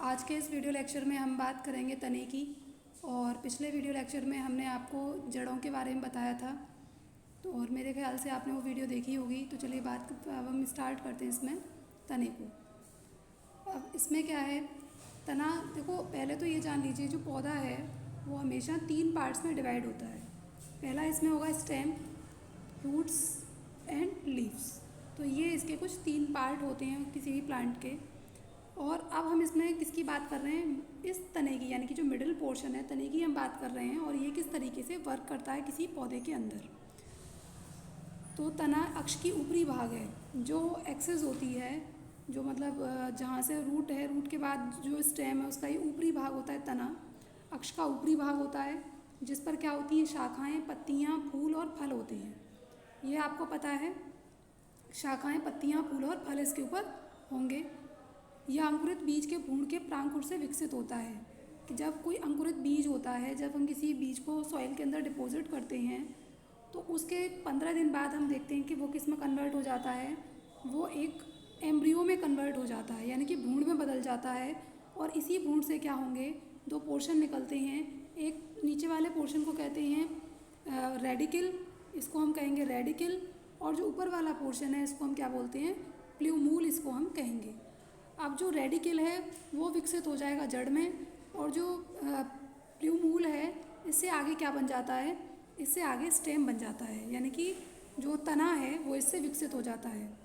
आज के इस वीडियो लेक्चर में हम बात करेंगे तने की। और पिछले वीडियो लेक्चर में हमने आपको जड़ों के बारे में बताया था, तो और मेरे ख्याल से आपने वो वीडियो देखी होगी। तो चलिए अब हम स्टार्ट करते हैं इसमें तने को। अब इसमें क्या है, तना देखो, पहले तो ये जान लीजिए जो पौधा है वो हमेशा 3 पार्ट्स में डिवाइड होता है। पहला इसमें होगा स्टेम, रूट्स एंड लीव्स। तो ये इसके कुछ 3 पार्ट होते हैं किसी भी प्लांट के। और अब हम इसमें किसकी बात कर रहे हैं, इस तने की, यानी कि जो मिडिल पोर्शन है तने की हम बात कर रहे हैं। और ये किस तरीके से वर्क करता है किसी पौधे के अंदर। तो तना अक्ष की ऊपरी भाग है, जो एक्सेस होती है, जो मतलब जहाँ से रूट है, रूट के बाद जो स्टेम है उसका ये ऊपरी भाग होता है। तना अक्ष का ऊपरी भाग होता है, जिस पर क्या होती हैं, शाखाएं, पत्तियाँ, फूल और फल होते हैं। ये आपको पता है, शाखाएं, पत्तियाँ, फूल और फल इसके ऊपर होंगे। यह अंकुरित बीज के भ्रूण के प्रांकुर से विकसित होता है। कि जब कोई अंकुरित बीज होता है, जब हम किसी बीज को सॉइल के अंदर डिपॉजिट करते हैं, तो उसके 15 दिन बाद हम देखते हैं कि वो किस में कन्वर्ट हो जाता है, वो एक एम्ब्रियो में कन्वर्ट हो जाता है, यानी कि भ्रूण में बदल जाता है। और इसी भ्रूण से क्या होंगे, 2 पोर्शन निकलते हैं। एक नीचे वाले पोर्शन को कहते हैं रेडिकल, इसको हम कहेंगे रेडिकल। और जो ऊपर वाला पोर्शन है इसको हम क्या बोलते हैं, प्ल्यूमूल, इसको हम कहेंगे। अब जो रेडिकल है वो विकसित हो जाएगा जड़ में, और जो प्ल्यूमूल है इससे आगे क्या बन जाता है, इससे आगे स्टेम बन जाता है, यानी कि जो तना है वो इससे विकसित हो जाता है।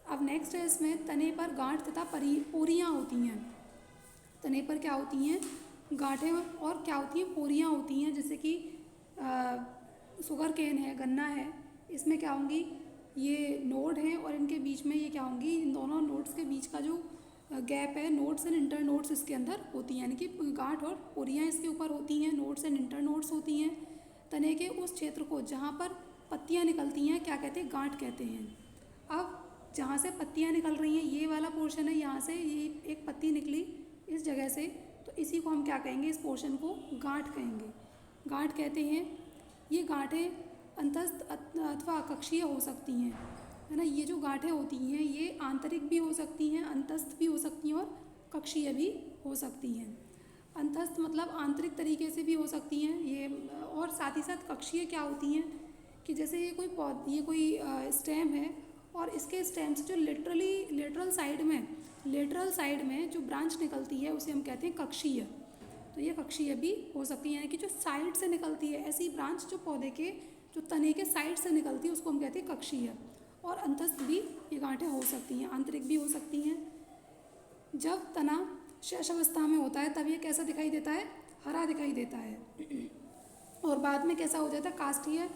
अब नेक्स्ट है, इसमें तने पर गांठ तथा पोरियाँ होती हैं। तने पर क्या होती हैं, गांठें, और क्या होती हैं, पोरियाँ होती हैं। जैसे कि शुगर केन है, गन्ना है, इसमें क्या होंगी, ये नोड हैं और इनके बीच में ये क्या होंगी, इन दोनों नोड्स के बीच का जो गैप है, नोड्स एंड इंटर नोड्स इसके अंदर होती हैं, यानी कि गांठ और पोरियाँ इसके ऊपर होती हैं, नोड्स एंड इंटर नोड्स होती हैं। तने के उस क्षेत्र को जहाँ पर पत्तियाँ निकलती हैं क्या कहते हैं, गांठ कहते हैं। अब जहाँ से पत्तियाँ निकल रही हैं, ये वाला पोर्शन है, यहाँ से ये एक पत्ती निकली इस जगह से, तो इसी को हम क्या कहेंगे, इस पोर्शन को गांठ कहेंगे, गांठ कहते हैं। ये गांठें अंतस्थ अथवा कक्षीय हो सकती हैं, है ना। ये जो गांठें होती हैं ये आंतरिक भी हो सकती हैं, अंतस्थ भी हो सकती हैं, और कक्षीय भी हो सकती हैं। अंतस्थ मतलब आंतरिक तरीके से भी हो सकती हैं ये, और साथ ही साथ कक्षीय क्या होती हैं, कि जैसे ये कोई स्टेम है, और इसके स्टेम से जो लेटरल साइड में जो ब्रांच निकलती है उसे हम कहते हैं कक्षीय। तो ये कक्षीय भी हो सकती है, यानी कि जो साइड से निकलती है ऐसी ब्रांच, जो पौधे के जो तने के साइड से निकलती है उसको हम कहते हैं कक्षीय। और अंतस्थ भी ये गांठें हो सकती हैं, आंतरिक भी हो सकती हैं। जब तना शेष अवस्था में होता है तब ये कैसा दिखाई देता है, हरा दिखाई देता है। और बाद में कैसा हो जाता है, काष्ठीय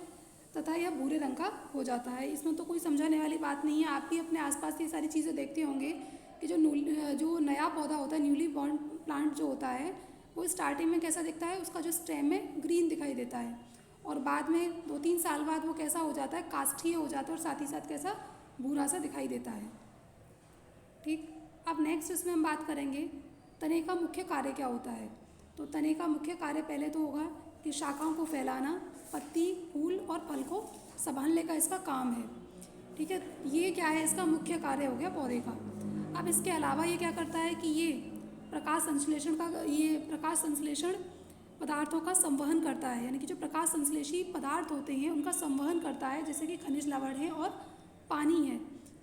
तथा यह भूरे रंग का हो जाता है। इसमें तो कोई समझाने वाली बात नहीं है, आप भी अपने आसपास ये सारी चीज़ें देखते होंगे कि जो नया पौधा होता है, न्यूली बॉर्न प्लांट जो होता है, वो स्टार्टिंग में कैसा दिखता है, उसका जो स्टेम है ग्रीन दिखाई देता है, और बाद में 2-3 साल बाद वो कैसा हो जाता है, काष्ठीय हो जाता है, और साथ ही साथ कैसा, भूरा सा दिखाई देता है। ठीक। अब नेक्स्ट इसमें हम बात करेंगे तने का मुख्य कार्य क्या होता है। तो तने का मुख्य कार्य पहले तो होगा कि शाखाओं को फैलाना, पत्ती, फूल और फल को संभालने का इसका काम है। ठीक है, ये क्या है, इसका मुख्य कार्य हो गया पौधे का। अब इसके अलावा ये क्या करता है कि ये प्रकाश संश्लेषण पदार्थों का संवहन करता है, यानी कि जो प्रकाश संश्लेषी पदार्थ होते हैं उनका संवहन करता है, जैसे कि खनिज लवण है और पानी है।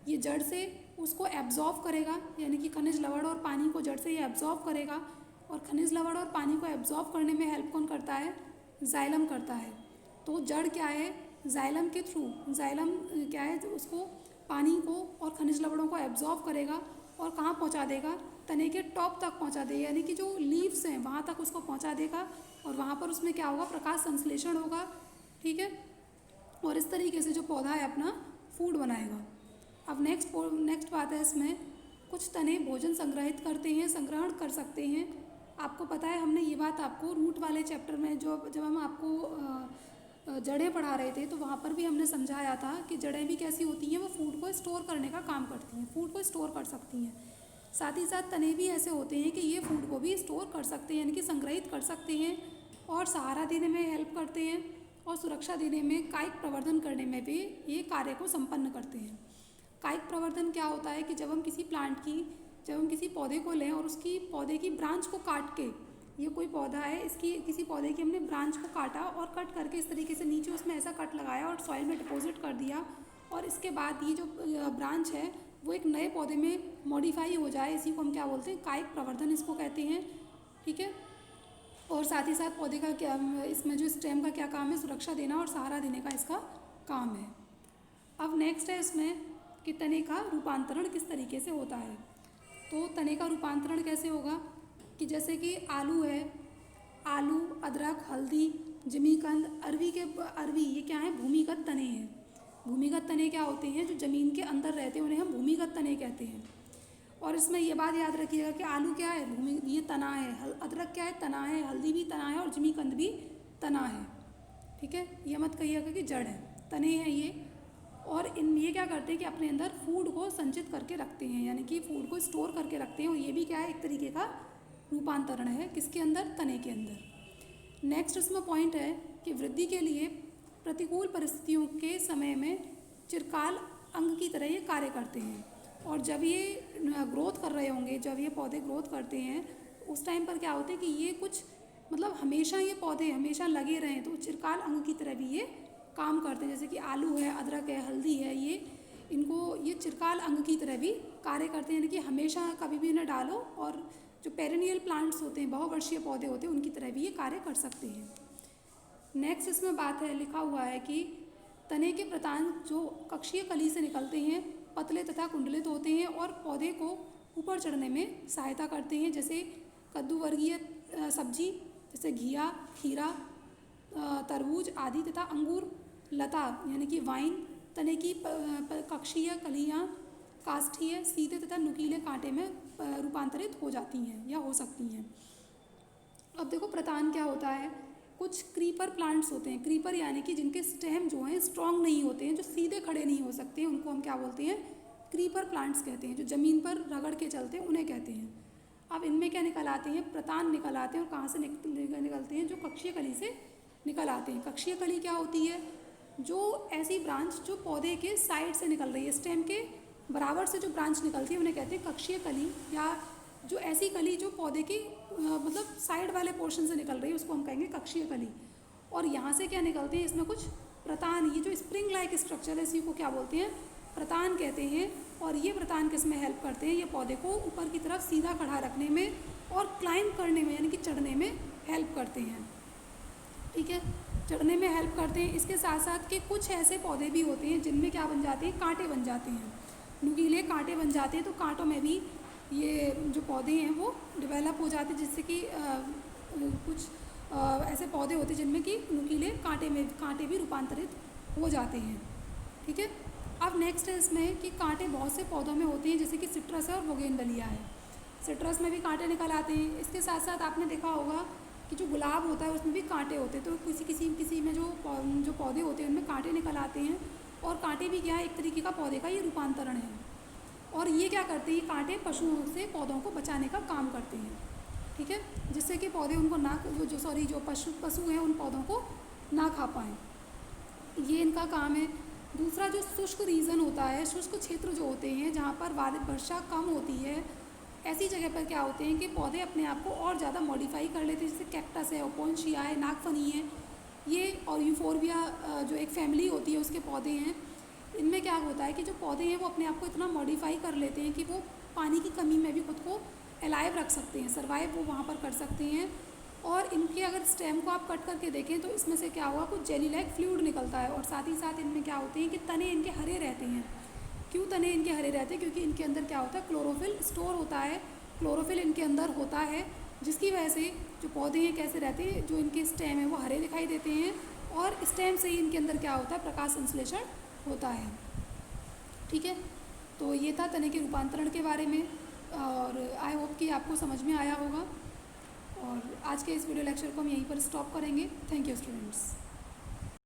ये जड़ से उसको एब्जॉर्व करेगा, यानी कि खनिज लवण और पानी को जड़ से ये एब्जॉर्व करेगा। और खनिज लवण और पानी को एब्जॉर्व करने में हेल्प कौन करता है, जाइलम करता है। तो जड़ क्या है, जाइलम के थ्रू, जाइलम क्या है, उसको पानी को और खनिज लवणों को एब्जॉर्व करेगा और कहाँ पहुँचा देगा, तने के टॉप तक पहुँचा देगा, यानी कि जो लीव्स हैं वहाँ तक उसको पहुँचा देगा। और वहाँ पर उसमें क्या होगा, प्रकाश संश्लेषण होगा। ठीक है, और इस तरीके से जो पौधा है अपना फूड बनाएगा। अब नेक्स्ट बात है, इसमें कुछ तने भोजन संग्रहित करते हैं, संग्रहण कर सकते हैं। आपको पता है, हमने ये बात आपको रूट वाले चैप्टर में जब हम आपको जड़ें पढ़ा रहे थे तो वहाँ पर भी हमने समझाया था कि जड़ें भी कैसी होती हैं, वो फूड को स्टोर करने का काम करती हैं, फूड को स्टोर कर सकती हैं। साथ ही साथ तने भी ऐसे होते हैं कि ये फूड को भी स्टोर कर सकते हैं, यानी कि संग्रहित कर सकते हैं, और सहारा देने में हेल्प करते हैं, और सुरक्षा देने में, कायिक प्रवर्धन करने में भी ये कार्य को संपन्न करते हैं। कायिक प्रवर्धन क्या होता है कि जब हम किसी प्लांट की जब हम किसी पौधे को लें और उसकी पौधे की ब्रांच को काट के, ये कोई पौधा है, इसकी किसी पौधे की हमने ब्रांच को काटा और कट करके इस तरीके से नीचे उसमें ऐसा कट लगाया और सॉइल में डिपॉजिट कर दिया, और इसके बाद ये जो ब्रांच है वो एक नए पौधे में मॉडिफाई हो जाए, इसी को हम क्या बोलते हैं, कायिक प्रवर्धन इसको कहते हैं। ठीक है, और साथ ही साथ पौधे का क्या, इसमें जो स्टेम का क्या काम है, सुरक्षा देना और सहारा देने का इसका काम है। अब नेक्स्ट है इसमें कि तने का रूपांतरण किस तरीके से होता है। तो तने का रूपांतरण कैसे होगा कि जैसे कि आलू है, आलू, अदरक, हल्दी, जिमीकंद, अरवी ये क्या है, भूमिगत तने हैं। भूमिगत तने क्या होते हैं, जो ज़मीन के अंदर रहते हैं उन्हें हम भूमिगत तने कहते हैं। और इसमें ये बात याद रखिएगा कि आलू क्या है, ये तना है, अदरक क्या है, तना है, हल्दी भी तना है और जिमीकंद भी तना है। ठीक है, ये मत कहिएगा कि जड़ है, तने हैं ये। और ये क्या करते हैं कि अपने अंदर फूड को संचित करके रखते हैं, यानी कि फूड को स्टोर करके रखते हैं, और ये भी क्या है, एक तरीके का रूपांतरण है, किसके अंदर, तने के अंदर। नेक्स्ट इसमें पॉइंट है कि वृद्धि के लिए प्रतिकूल परिस्थितियों के समय में चिरकाल अंग की तरह ये कार्य करते हैं। और जब ये ग्रोथ कर रहे होंगे, जब ये पौधे ग्रोथ करते हैं, उस टाइम पर क्या होता है कि ये कुछ मतलब हमेशा ये पौधे हमेशा लगे रहें, तो चिरकाल अंग की तरह भी ये काम करते हैं। जैसे कि आलू है, अदरक है, हल्दी है, ये चिरकाल अंग की तरह भी कार्य करते हैं, यानी कि हमेशा कभी भी इन्हें डालो, और जो पेरेनियल प्लांट्स होते हैं, बहुवर्षीय पौधे होते हैं, उनकी तरह भी ये कार्य कर सकते हैं। नेक्स्ट इसमें बात है, लिखा हुआ है कि तने के प्रतान जो कक्षीय कली से निकलते हैं पतले तथा कुंडलित होते हैं और पौधे को ऊपर चढ़ने में सहायता करते हैं। जैसे कद्दू वर्गीय सब्जी, जैसे घिया, खीरा, तरबूज आदि, तथा अंगूर, लता यानी कि वाइन, तने की कक्षीय कलियाँ काष्ठीय, सीधे तथा नुकीले कांटे में रूपांतरित हो जाती हैं या हो सकती हैं। अब देखो प्रतान क्या होता है, कुछ क्रीपर प्लांट्स होते हैं, क्रीपर यानी कि जिनके स्टेम जो हैं स्ट्रॉन्ग नहीं होते हैं, जो सीधे खड़े नहीं हो सकते हैं, उनको हम क्या बोलते हैं, क्रीपर प्लांट्स कहते हैं। जो ज़मीन पर रगड़ के चलते हैं उन्हें कहते हैं। अब इनमें क्या निकल आते हैं, प्रतान निकल आते हैं, और कहाँ से निकलते हैं, जो कक्षीय कली से निकल आते हैं। कक्षीय कली क्या होती है, जो ऐसी ब्रांच जो पौधे के साइड से निकल रही है, स्टेम के बराबर से जो ब्रांच निकलती है उन्हें कहते हैं कक्षीय कली, या जो ऐसी कली जो पौधे की मतलब साइड वाले पोर्शन से निकल रही है उसको हम कहेंगे कक्षीय कली। और यहाँ से क्या निकलते हैं, इसमें कुछ प्रतान, ये जो स्प्रिंग लाइक स्ट्रक्चर है इसी को क्या बोलते हैं, प्रतान कहते हैं। और ये प्रतान किस में हेल्प करते हैं, ये पौधे को ऊपर की तरफ सीधा खड़ा रखने में और क्लाइंब करने में यानी कि चढ़ने में हेल्प करते हैं। ठीक है, चढ़ने में हेल्प करते हैं। इसके साथ साथ के कुछ ऐसे पौधे भी होते हैं जिनमें क्या बन जाते हैं, कांटे बन जाते हैं, नुकीले कांटे बन जाते हैं। तो कांटों में भी ये जो पौधे हैं वो डेवलप हो जाते हैं, जिससे कि कुछ ऐसे पौधे होते हैं जिनमें कि नुकीले कांटे भी रूपांतरित हो जाते हैं। ठीक है, अब नेक्स्ट है इसमें कि कांटे बहुत से पौधों में होते हैं, जैसे कि सिट्रस है और बोगेनवेलिया है। सिट्रस में भी कांटे निकल आते हैं। इसके साथ साथ आपने देखा होगा कि जो गुलाब होता है उसमें भी कांटे होते हैं। तो किसी में जो पौधे होते हैं उनमें कांटे निकल आते हैं, और कांटे भी क्या है, एक तरीके का पौधे का ये रूपांतरण है। और ये क्या करते हैं, कांटे पशुओं से पौधों को बचाने का काम करते हैं। ठीक है, जिससे कि पौधे उनको जो पशु हैं उन पौधों को ना खा पाएँ, ये इनका काम है। दूसरा जो शुष्क रीजन होता है, शुष्क क्षेत्र जो होते हैं जहाँ पर वर्षा कम होती है, ऐसी जगह पर क्या होते हैं कि पौधे अपने आप को और ज़्यादा मॉडिफाई कर लेते हैं। जैसे कैक्टस है, ओपोन्शिया है, नागफनी है, ये और यूफोरबिया जो एक फैमिली होती है उसके पौधे हैं। इनमें क्या होता है कि जो पौधे हैं वो अपने आप को इतना मॉडिफाई कर लेते हैं कि वो पानी की कमी में भी खुद को अलाइव रख सकते हैं, सर्वाइव वो वहाँ पर कर सकते हैं। और इनके अगर स्टेम को आप कट करके देखें तो इसमें से क्या हुआ, कुछ जेली लाइक फ्लूइड निकलता है। और साथ ही साथ इनमें क्या होते हैं कि तने इनके हरे रहते हैं। क्यों तने इनके हरे रहते हैं, क्योंकि इनके अंदर क्या होता है, क्लोरोफिल स्टोर होता है, क्लोरोफिल इनके अंदर होता है, जिसकी वजह से जो पौधे हैं कैसे रहते हैं, जो इनके स्टेम है वो हरे दिखाई देते हैं, और स्टेम से ही इनके अंदर क्या होता है, प्रकाश संश्लेषण होता है। ठीक है, तो ये था तने के रूपांतरण के बारे में, और आई होप कि आपको समझ में आया होगा। और आज के इस वीडियो लेक्चर को हम यहीं पर स्टॉप करेंगे। Thank you students.